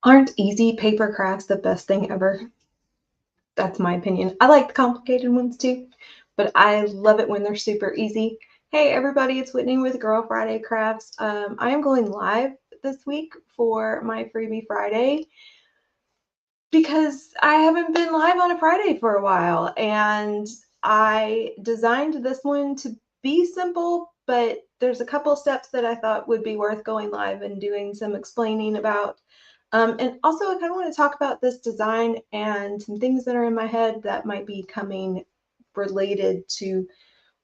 Aren't easy paper crafts the best thing ever? That's my opinion. I like the complicated ones too, but I love it when they're super easy. Hey everybody, it's Whitney with Girl Friday Crafts. I am going live this week for my Freebie Friday because I haven't been live on a Friday for a while, and I designed this one to be simple, but there's a couple steps that I thought would be worth going live and doing some explaining about. And also, I kind of want to talk about this design and some things that are in my head that might be coming related to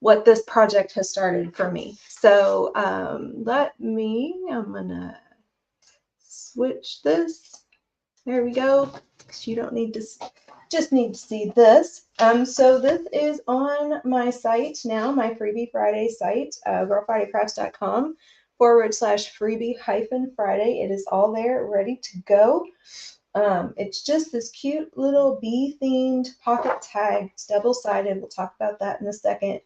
what this project has started for me. So I'm gonna switch this. There we go. Because you don't need to, just need to see this. So this is on my site now, my Freebie Friday site, girlfridaycrafts.com/freebie-Friday. It is all there, ready to go. It's just this cute little bee themed pocket tag. It's double-sided. We'll talk about that in a second.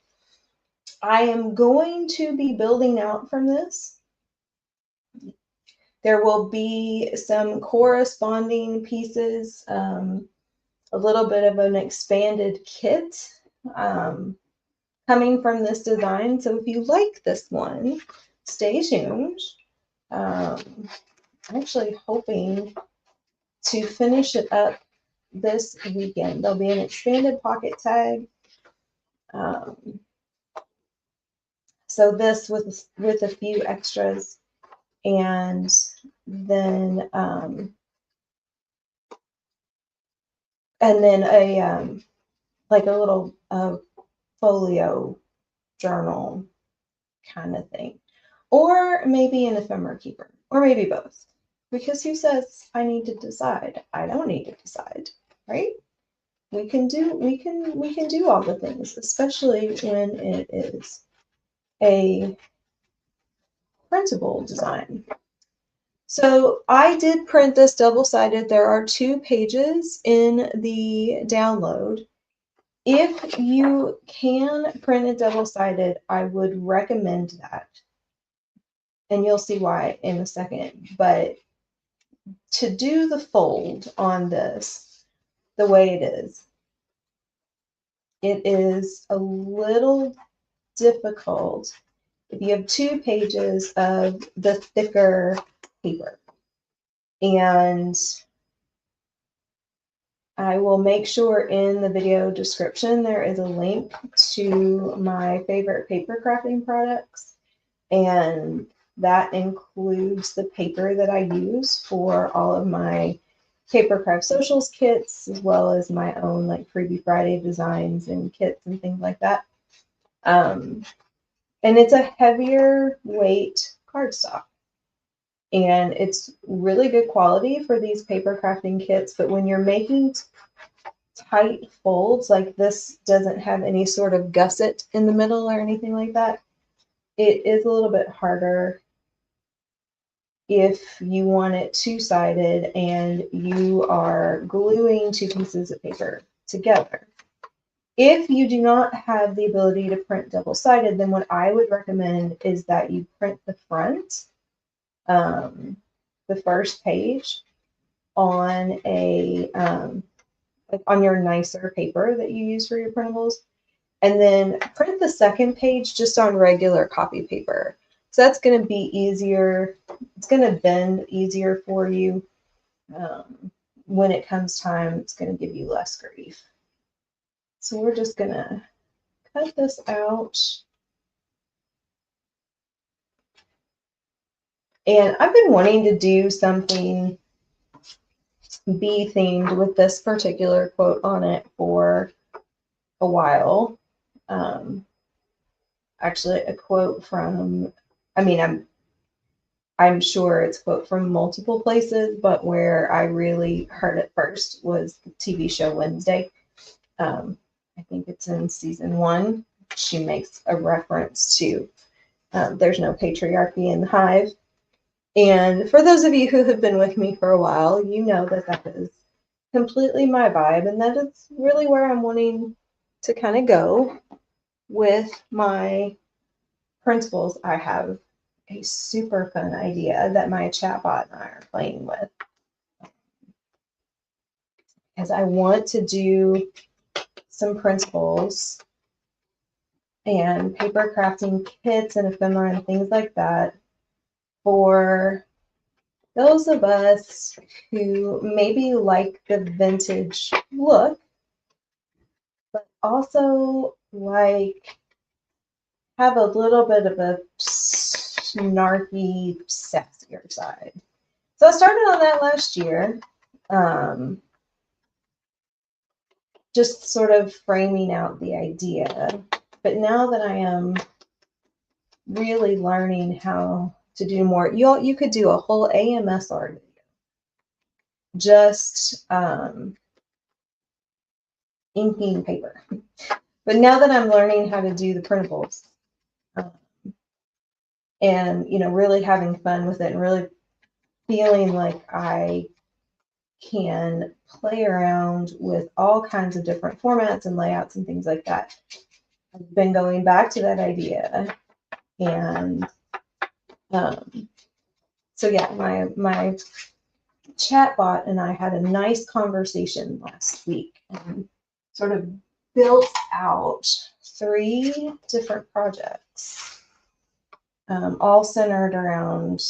I am going to be building out from this. There will be some corresponding pieces, a little bit of an expanded kit coming from this design. So if you like this one, stay tuned. I'm actually hoping to finish it up this weekend. There'll be an expanded pocket tag. So this with a few extras, and then a like a little folio journal kind of thing, or maybe an ephemera keeper, or maybe both. Because who says I need to decide? I don't need to decide, right? We can do all the things, especially when it is a printable design. So I did print this double-sided. There are 2 pages in the download. If you can print it double-sided, I would recommend that. And you'll see why in a second. But to do the fold on this the way it is a little difficult if you have 2 pages of the thicker paper. And I will make sure in the video description there is a link to my favorite paper crafting products, and that includes the paper that I use for all of my Paper Craft Socials kits, as well as my own like Freebie Friday designs and kits and things like that. And it's a heavier weight cardstock. And it's really good quality for these paper crafting kits, but when you're making tight folds, like this doesn't have any sort of gusset in the middle or anything like that, it is a little bit harder if you want it two-sided and you are gluing 2 pieces of paper together. If you do not have the ability to print double-sided, then what I would recommend is that you print the front, the first page, on a on your nicer paper that you use for your printables, and then print the second page just on regular copy paper. So that's going to be easier. It's going to bend easier for you. When it comes time, it's going to give you less grief. So we're just going to cut this out. And I've been wanting to do something bee themed with this particular quote on it for a while. Actually, a quote from, I'm sure it's a quote from multiple places, but where I really heard it first was the TV show Wednesday. I think it's in season 1. She makes a reference to there's no patriarchy in the hive. And for those of you who have been with me for a while, you know that that is completely my vibe, and that is really where I'm wanting to kind of go with my principles. I have a super fun idea that my chatbot and I are playing with. is I want to do some principles and paper crafting kits and ephemera and things like that for those of us who maybe like the vintage look, but also like have a little bit of a snarky, sassier side. So I started on that last year, just sort of framing out the idea. But now that I am really learning how to do more, you could do a whole AMSR video, just inking paper. But now that I'm learning how to do the printables, and really having fun with it and really feeling like I can play around with all kinds of different formats and layouts and things like that, I've been going back to that idea. And so yeah, my chatbot and I had a nice conversation last week and sort of built out 3 different projects, all centered around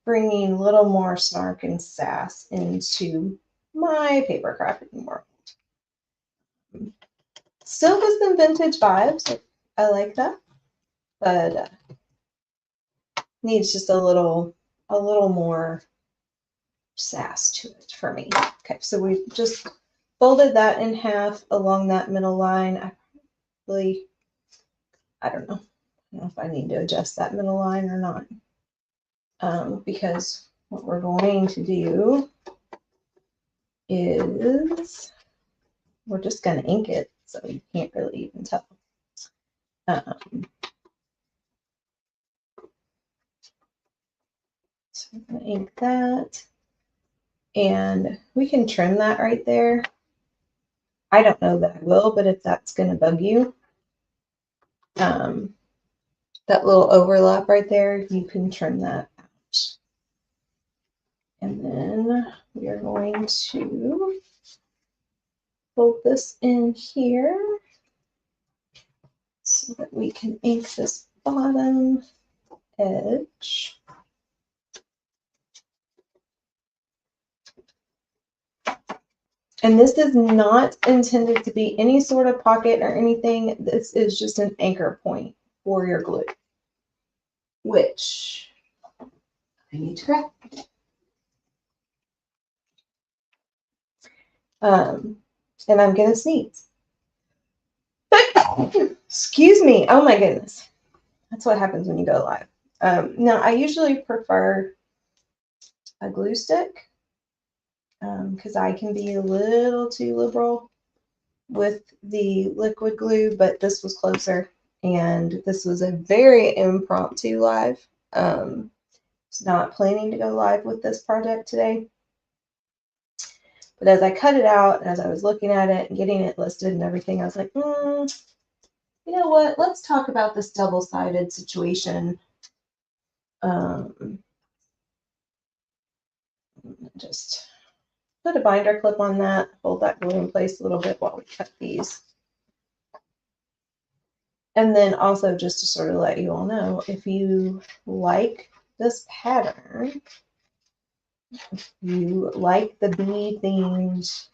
bringing a little more snark and sass into my paper crafting world. Still with some vintage vibes. I like that, but needs just a little more sass to it for me. Okay, so we just folded that in half along that middle line. I don't know if I need to adjust that middle line or not, because what we're going to do is we're just going to ink it, so you can't really even tell. So I'm going to ink that, and we can trim that right there. I don't know that I will, but if that's going to bug you, that little overlap right there, you can trim that out. And then we are going to fold this in here so that we can ink this bottom edge. And this is not intended to be any sort of pocket or anything. This is just an anchor point for your glue, which I need to correct. And I'm going to sneeze. Excuse me. Oh my goodness. That's what happens when you go live. Now, I usually prefer a glue stick because I can be a little too liberal with the liquid glue, but this was closer, and this was a very impromptu live. It's not planning to go live with this project today. But as I cut it out, as I was looking at it and getting it listed and everything, I was like, you know what? Let's talk about this double-sided situation. Just put a binder clip on that, hold that glue in place a little bit while we cut these. And then also just to sort of let you all know, if you like this pattern, if you like the bee themed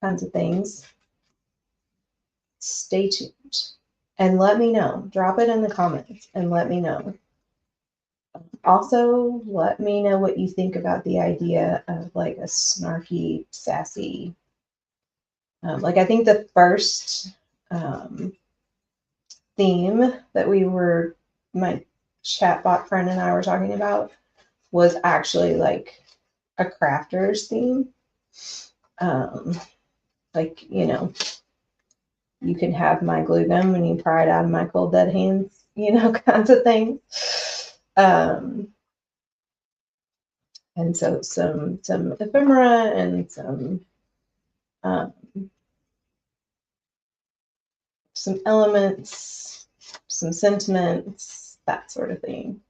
kinds of things, stay tuned and let me know. Drop it in the comments and let me know. Also, let me know what you think about the idea of like a snarky, sassy, like I think the first theme that my chatbot friend and I were talking about was actually like a crafter's theme. Like, you can have my glue gun when you pry it out of my cold dead hands, kinds of things. And so some ephemera and some elements, some sentiments, that sort of thing.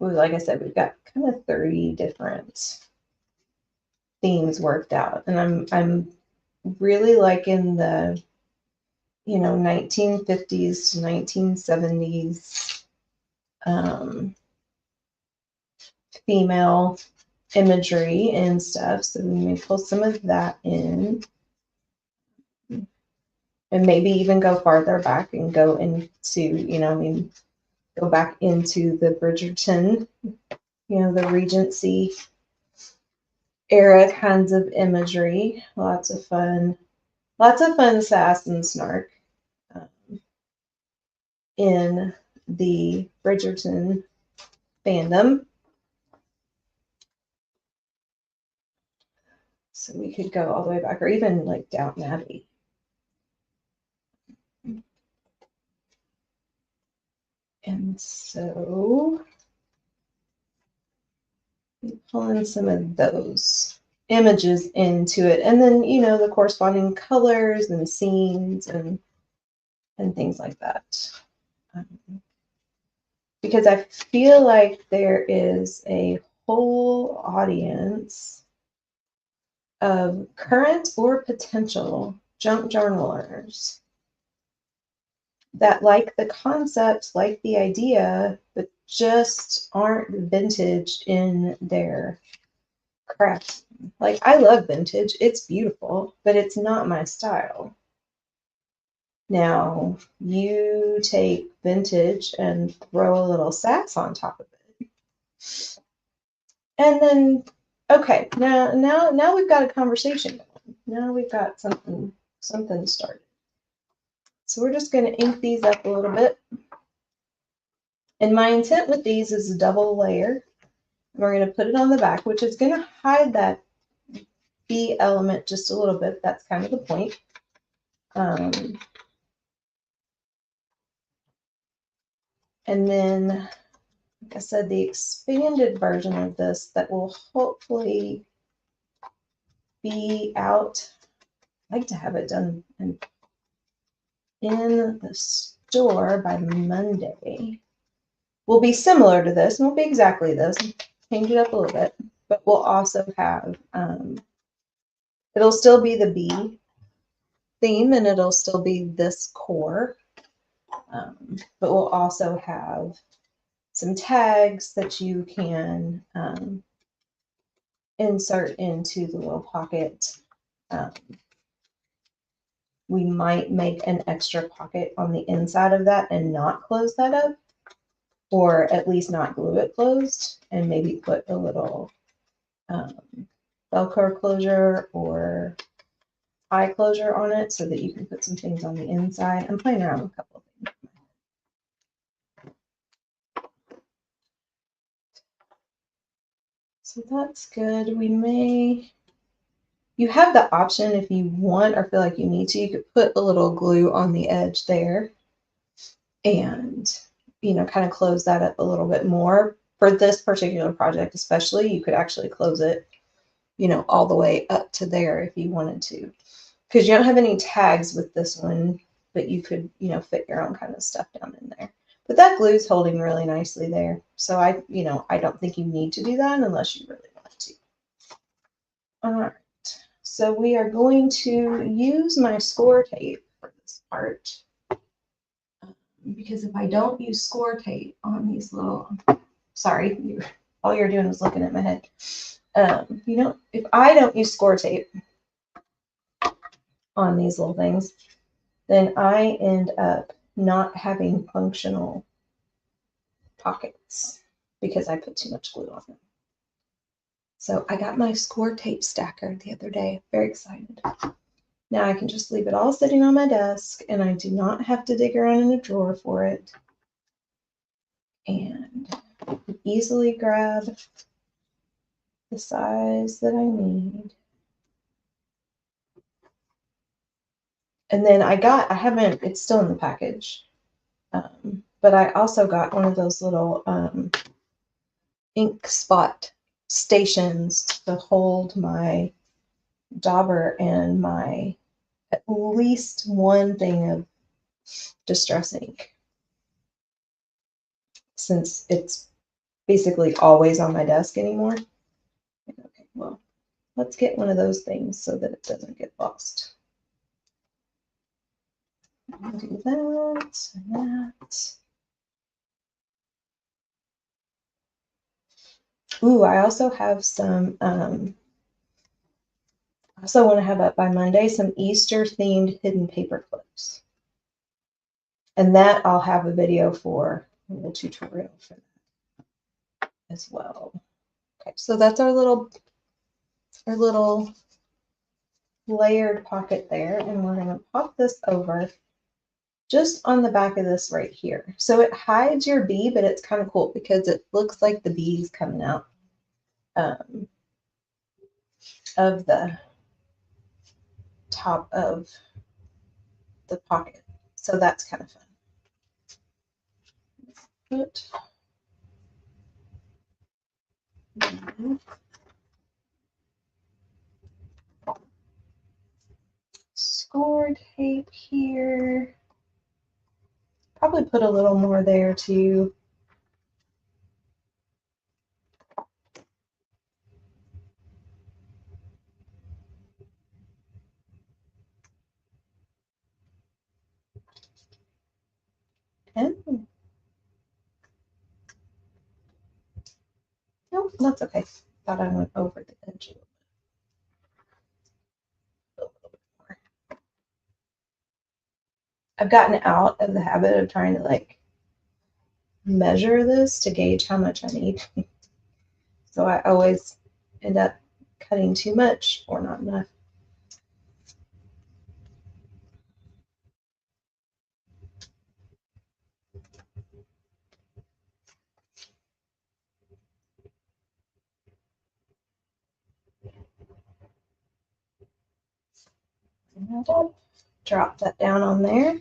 Like I said, we've got kind of 30 different themes worked out. And I'm really liking the, 1950s to 1970s female imagery and stuff. So we may pull some of that in. And maybe even go farther back and go into, go back into the Bridgerton, the Regency era kinds of imagery. Lots of fun sass and snark in the Bridgerton fandom. So we could go all the way back, or even like Downton Abbey. And so we pull in some of those images into it, and then the corresponding colors and scenes and things like that. Because I feel like there is a whole audience of current or potential junk journal learners that like the concept, like the idea, but just aren't vintage in their craft. Like, I love vintage, it's beautiful, but it's not my style. Now, you take vintage and throw a little sass on top of it. And then, okay, now we've got a conversation going. Now we've got something started. So we're just going to ink these up a little bit. And my intent with these is a double layer. We're going to put it on the back, which is going to hide that B element just a little bit. That's kind of the point. And then, like I said, the expanded version of this that will hopefully be out. I'd like to have it done in the store by Monday. Will be similar to this. Won't be exactly this. Change it up a little bit, but we'll also have. It'll still be the B theme, and it'll still be this core. But we'll also have some tags that you can insert into the little pocket. We might make an extra pocket on the inside of that and not close that up, or at least not glue it closed, and maybe put a little Velcro closure or eye closure on it so that you can put some things on the inside. I'm playing around with a couple of things. So that's good. You have the option if you want or feel like you need to, you could put a little glue on the edge there and, kind of close that up a little bit more. For this particular project especially, you could actually close it, all the way up to there if you wanted to. Because you don't have any tags with this one, but you could, fit your own kind of stuff down in there. But that glue's holding really nicely there. So I don't think you need to do that unless you really want to. All right. So we are going to use my score tape for this part. Because if I don't use score tape on these little, sorry, all you're doing is looking at my head. If I don't use score tape on these little things, then I end up not having functional pockets because I put too much glue on them. So I got my score tape stacker the other day. Very excited. Now I can just leave it all sitting on my desk and I do not have to dig around in a drawer for it. And easily grab the size that I need. And then it's still in the package, but I also got one of those little ink spot stations to hold my dauber and my at least one thing of distress ink, since it's basically always on my desk anymore. Okay, well, let's get one of those things so that it doesn't get lost. Do that and that. Ooh, I also have some, I also want to have up by Monday some Easter themed hidden paper clips. And that I'll have a video for, a little tutorial for that as well. Okay, so that's our little layered pocket there, and we're going to pop this over just on the back of this right here. So it hides your bee, but it's kind of cool because it looks like the bee's coming out of the top of the pocket. So that's kind of fun. Put score tape here. Probably put a little more there too. And nope, that's okay. Thought I went over the edge a little bit more. I've gotten out of the habit of trying to like measure this to gauge how much I need. So I always end up cutting too much or not enough. Drop that down on there.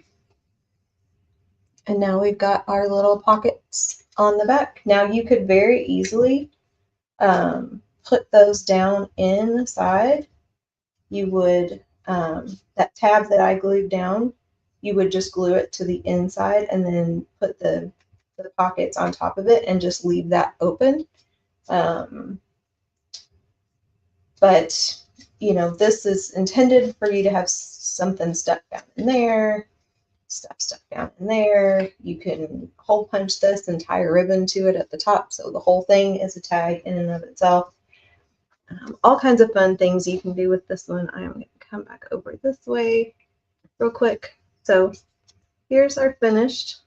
And now we've got our little pockets on the back. Now you could very easily put those down inside. You would, that tab that I glued down, you would just glue it to the inside and then put the pockets on top of it and just leave that open. But, you know, this is intended for you to have something stuck down in there, stuff stuck down in there. You can hole punch this and tie a ribbon to it at the top, so the whole thing is a tag in and of itself. All kinds of fun things you can do with this one. I'm going to come back over this way real quick. So here's our finished.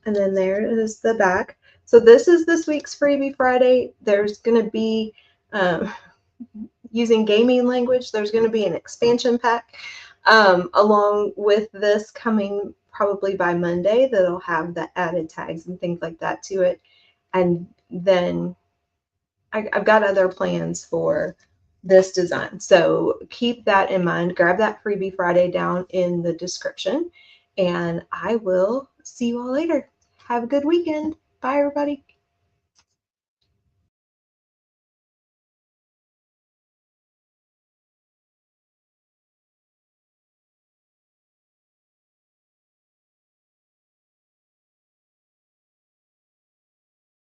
And then there is the back. So this is this week's Freebie Friday. There's going to be, using gaming language, there's going to be an expansion pack along with this coming probably by Monday that'll have the added tags and things like that to it. And then I've got other plans for this design. So keep that in mind. Grab that Freebie Friday down in the description, and I will see you all later. Have a good weekend. Bye, everybody.